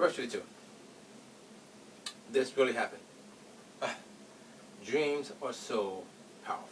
rest of you too. This really happened. Dreams are so powerful.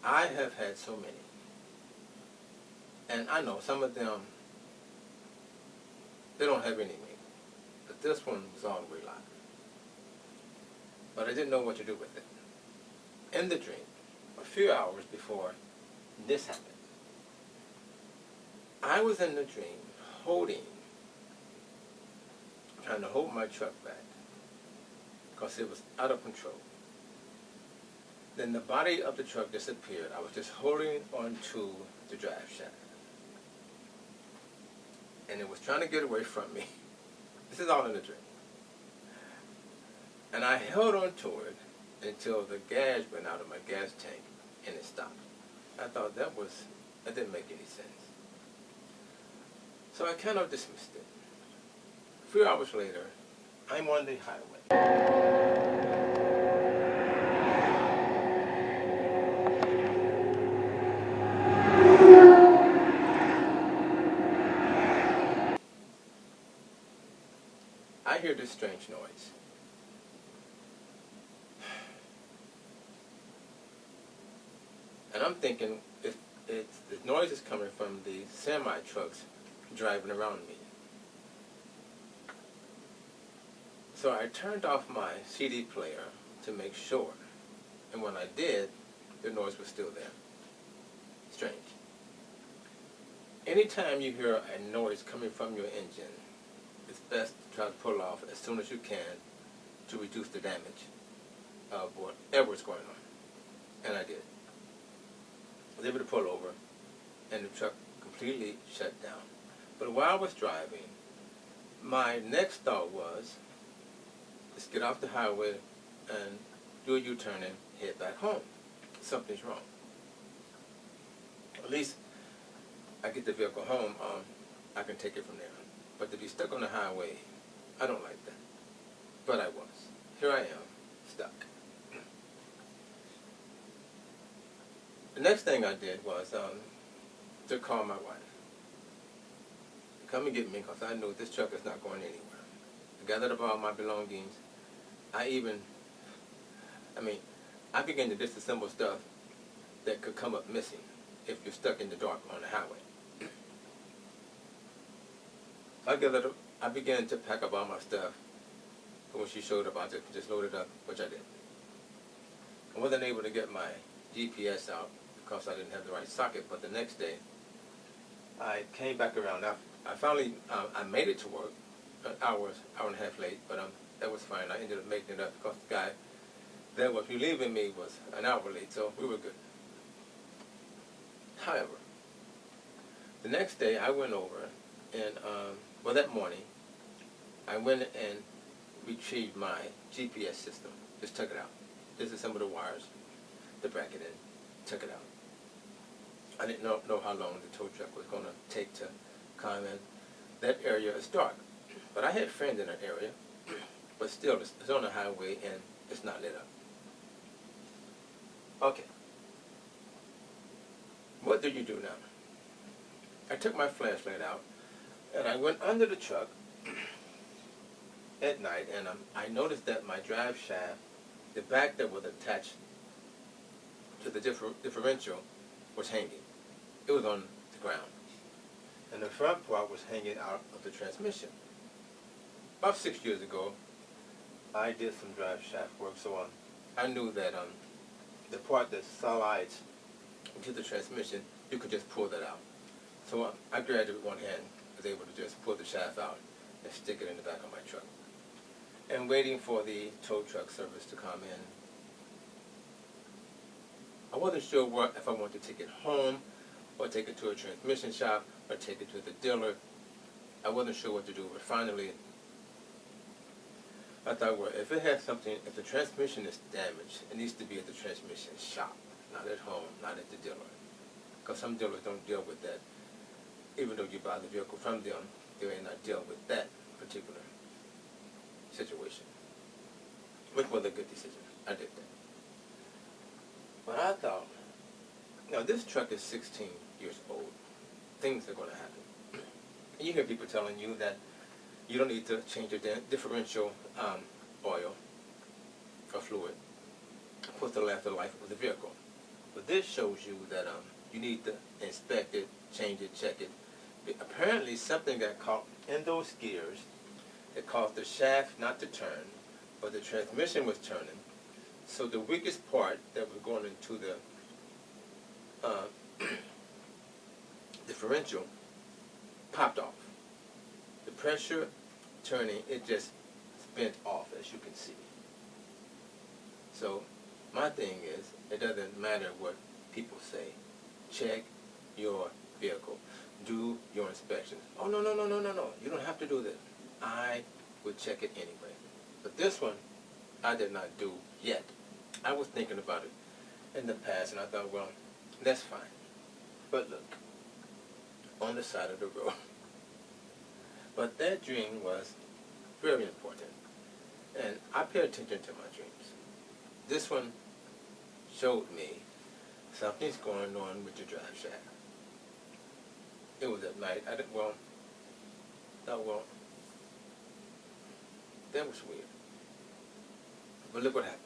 I have had so many. And I know some of them, they don't have any meaning. But this one was all the way live. But I didn't know what to do with it. In the dream, a few hours before this happened, I was in the dream trying to hold my truck back because it was out of control. Then the body of the truck disappeared. I was just holding onto the drive shaft. And it was trying to get away from me. This is all in the dream. And I held on to it until the gas went out of my gas tank and it stopped. I thought that didn't make any sense. So I kind of dismissed it. A few hours later, I'm on the highway. I hear this strange noise. And I'm thinking if the noise is coming from the semi-trucks driving around me. So I turned off my CD player to make sure. And when I did, the noise was still there. Strange. Anytime you hear a noise coming from your engine, it's best to try to pull off as soon as you can to reduce the damage of whatever's going on. And I did. I was able to pull over, and the truck completely shut down. But while I was driving, my next thought was, let's get off the highway and do a U-turn and head back home. Something's wrong. At least I get the vehicle home, I can take it from there. But to be stuck on the highway, I don't like that. But I was. Here I am, stuck. The next thing I did was to call my wife. Come and get me because I knew this truck is not going anywhere. I gathered up all my belongings. I began to disassemble stuff that could come up missing if you're stuck in the dark on the highway. I began to pack up all my stuff. But when she showed up, I just loaded up, which I did. I wasn't able to get my GPS out because I didn't have the right socket, but the next day, I came back around. I finally, I made it to work, an hour and a half late, but that was fine. I ended up making it up because the guy that was relieving me was an hour late, so we were good. However, the next day I went over and, that morning, I went and retrieved my GPS system. Just took it out. Disassembled the wires, the bracket in, took it out. I didn't know how long the tow truck was going to take to come in. That area is dark, but I had friends in that area, but still, it's on the highway and it's not lit up. Okay. What do you do now? I took my flashlight out, and I went under the truck at night, and I noticed that my drive shaft, the back that was attached to the differential, was hanging. It was on the ground. And the front part was hanging out of the transmission. About 6 years ago, I did some drive shaft work, so I knew that the part that slides into the transmission, you could just pull that out. So I grabbed it with one hand, was able to just pull the shaft out and stick it in the back of my truck. And waiting for the tow truck service to come in. I wasn't sure if I wanted to take it home, or take it to a transmission shop, or take it to the dealer. I wasn't sure what to do, but finally, I thought, well, if the transmission is damaged, it needs to be at the transmission shop, not at home, not at the dealer. Because some dealers don't deal with that. Even though you buy the vehicle from them, they may not deal with that particular situation. Which was a good decision. I did that. But I thought, now this truck is 16 years old. Things are going to happen. And you hear people telling you that you don't need to change your differential oil or fluid for the last of life of the vehicle. But this shows you that you need to inspect it, change it, check it. Apparently something got caught in those gears that caused the shaft not to turn, but the transmission was turning. So the weakest part that was going into the differential popped off. The pressure turning, it just bent off, as you can see. So my thing is, it doesn't matter what people say. Check your vehicle. Do your inspections. Oh, no. You don't have to do this. I would check it anyway. But this one, I did not do yet. I was thinking about it in the past, and I thought, well, that's fine. But look, on the side of the road. But that dream was very important. And I pay attention to my dreams. This one showed me something's going on with the drive shaft. It was at night. That was weird. But look what happened.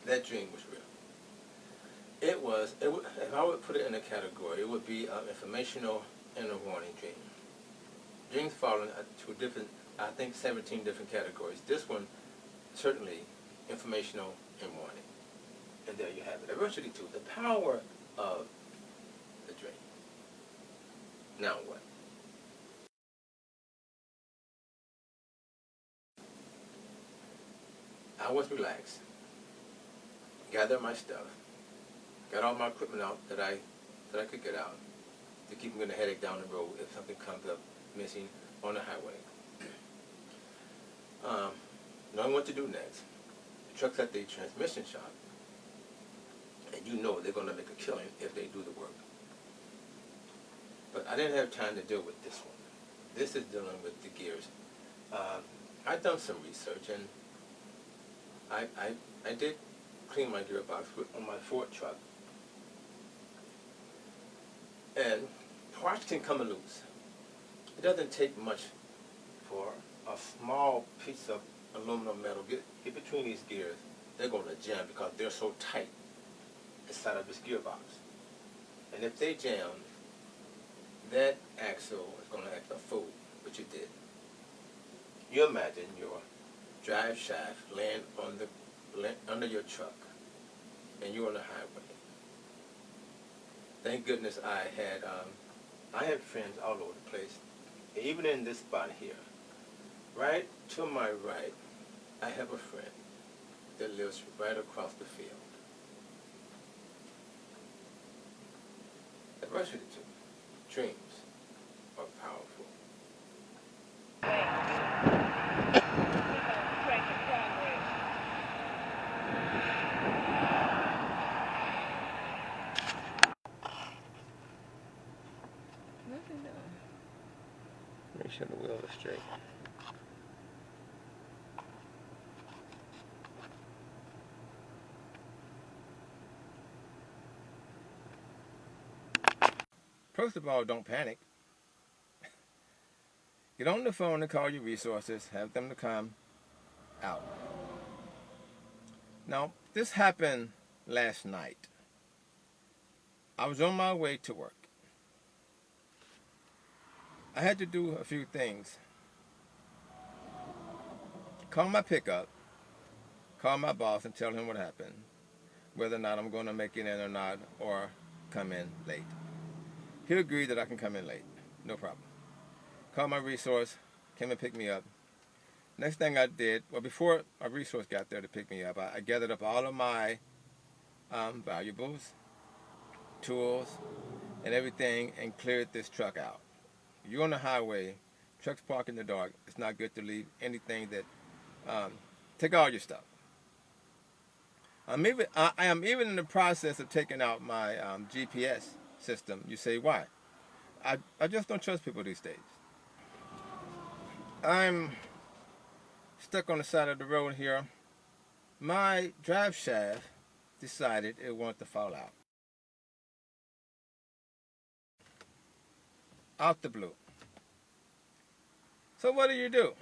That dream was real. If I would put it in a category, it would be informational and a warning dream. Dreams fall into different, I think 17 different categories. This one, certainly informational and warning. And there you have it. Diversity 2, the power of the dream. Now what? I was relaxed, gathered my stuff, got all my equipment out that I could get out to keep me in a headache down the road if something comes up missing on the highway. Knowing what to do next. The truck's at the transmission shop, and you know they're going to make a killing if they do the work. But I didn't have time to deal with this one. This is dealing with the gears. I've done some research, and I did clean my gearbox on my Ford truck. And parts can come loose. It doesn't take much for a small piece of aluminum metal get between these gears. They're going to jam because they're so tight inside of this gearbox. And if they jam, that axle is going to act a fool, which it did. You imagine your drive shaft laying under your truck, and you're on the highway. Thank goodness I had friends all over the place, even in this spot here. Right to my right, I have a friend that lives right across the field. Diversity 2, dreams are powerful. Make sure the wheel is straight. First of all, don't panic. Get on the phone and call your resources. Have them to come out. Now, this happened last night. I was on my way to work. I had to do a few things. Call my pickup, call my boss and tell him what happened, whether or not I'm going to make it in or not, or come in late. He agreed that I can come in late, no problem. Call my resource, came and picked me up. Next thing I did, well, before my resource got there to pick me up, I gathered up all of my valuables, tools, and everything, and cleared this truck out. You're on the highway, trucks park in the dark. It's not good to leave anything that, take all your stuff. I am even in the process of taking out my GPS system. You say, why? I just don't trust people these days. I'm stuck on the side of the road here. My drive shaft decided it wanted to fall out. Out the blue. So what do?